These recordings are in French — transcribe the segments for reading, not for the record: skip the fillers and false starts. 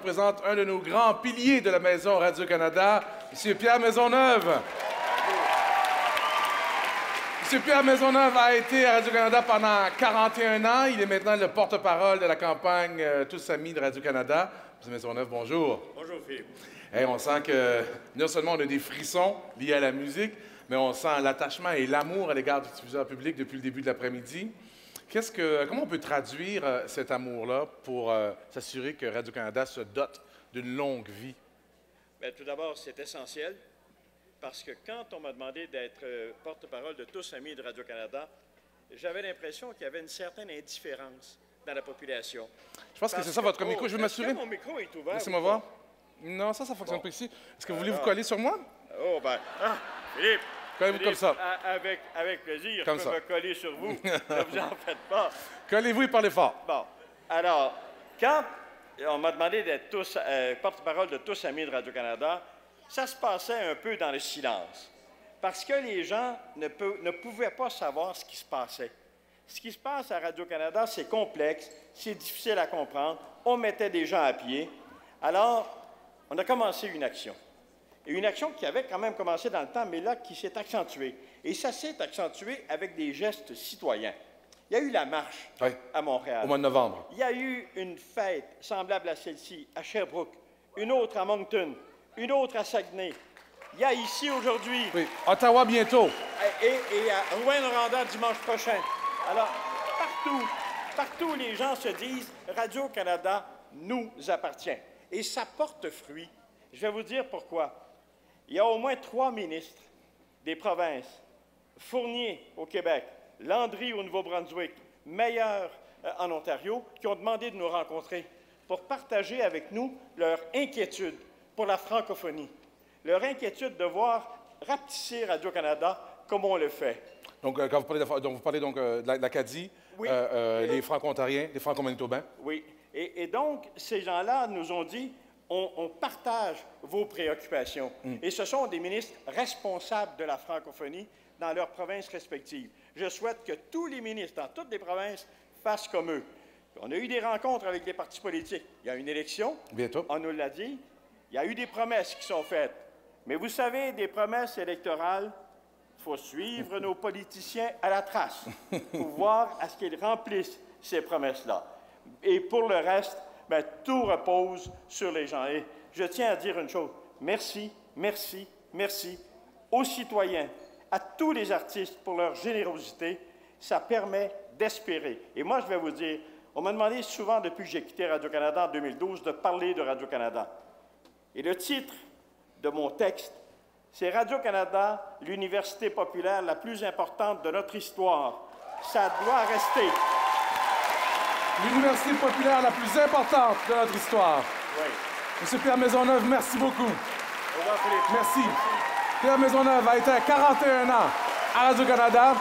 présente un de nos grands piliers de la maison Radio-Canada, M. Pierre Maisonneuve. M. Pierre Maisonneuve a été à Radio-Canada pendant 41 ans. Il est maintenant le porte-parole de la campagne Tous amis de Radio-Canada. M. Maisonneuve, bonjour. Bonjour, Philippe. Hey, on sent que non seulement on a des frissons liés à la musique, mais on sent l'attachement et l'amour à l'égard du diffuseur public depuis le début de l'après-midi. Comment on peut traduire cet amour-là pour s'assurer que Radio-Canada se dote d'une longue vie? Bien, tout d'abord, c'est essentiel parce que quand on m'a demandé d'être porte-parole de Tous amis de Radio-Canada, j'avais l'impression qu'il y avait une certaine indifférence dans la population. Je pense que c'est ça votre micro. Je veux m'assurer. Mon micro est ouvert. Laissez-moi voir. Non, ça fonctionne pas ici. Est-ce que vous voulez vous coller sur moi? Oh, ben, Philippe! Collez-vous comme ça. Avec plaisir, comme je peux me coller sur vous. Ne vous en faites pas. Collez-vous et parlez fort. Bon, alors, quand on m'a demandé d'être porte-parole de Tous amis de Radio-Canada, ça se passait un peu dans le silence. Parce que les gens ne pouvaient pas savoir ce qui se passait. Ce qui se passe à Radio-Canada, c'est complexe, c'est difficile à comprendre. On mettait des gens à pied. Alors, on a commencé une action. Et une action qui avait quand même commencé dans le temps, mais là, qui s'est accentuée. Et ça s'est accentué avec des gestes citoyens. Il y a eu la marche à Montréal. Au mois de novembre. Il y a eu une fête semblable à celle-ci à Sherbrooke, une autre à Moncton, une autre à Saguenay. Il y a ici aujourd'hui... Oui, Ottawa bientôt. Et à Rouyn-Noranda dimanche prochain. Alors, partout, les gens se disent « Radio-Canada nous appartient ». Et ça porte fruit. Je vais vous dire pourquoi. Il y a au moins 3 ministres des provinces, Fournier au Québec, Landry au Nouveau-Brunswick, Meilleur en Ontario, qui ont demandé de nous rencontrer pour partager avec nous leur inquiétude pour la francophonie, leur inquiétude de voir rapetisser Radio-Canada comme on le fait. Donc, quand vous parlez de l'Acadie, oui. Les Franco-Ontariens, les Franco-Manitobains. Oui. Et donc, ces gens-là nous ont dit... On partage vos préoccupations. Et ce sont des ministres responsables de la francophonie dans leurs provinces respectives. Je souhaite que tous les ministres dans toutes les provinces fassent comme eux. On a eu des rencontres avec des partis politiques. Il y a une élection. Bientôt. On nous l'a dit. Il y a eu des promesses qui sont faites. Mais vous savez, des promesses électorales, il faut suivre nos politiciens à la trace pour voir à ce qu'ils remplissent ces promesses-là. Et pour le reste, bien, tout repose sur les gens. Et je tiens à dire une chose. Merci, merci, merci aux citoyens, à tous les artistes pour leur générosité. Ça permet d'espérer. Et moi, je vais vous dire, on m'a demandé souvent, depuis que j'ai quitté Radio-Canada en 2012, de parler de Radio-Canada. Et le titre de mon texte, c'est Radio-Canada, l'université populaire la plus importante de notre histoire. Ça doit rester. L'université populaire la plus importante de notre histoire. Oui. Monsieur Pierre Maisonneuve, merci beaucoup. Au revoir, Philippe. Merci. Pierre Maisonneuve a été à 41 ans à Radio-Canada,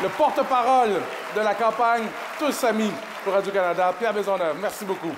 le porte-parole de la campagne Tous amis pour Radio-Canada. Pierre Maisonneuve, merci beaucoup.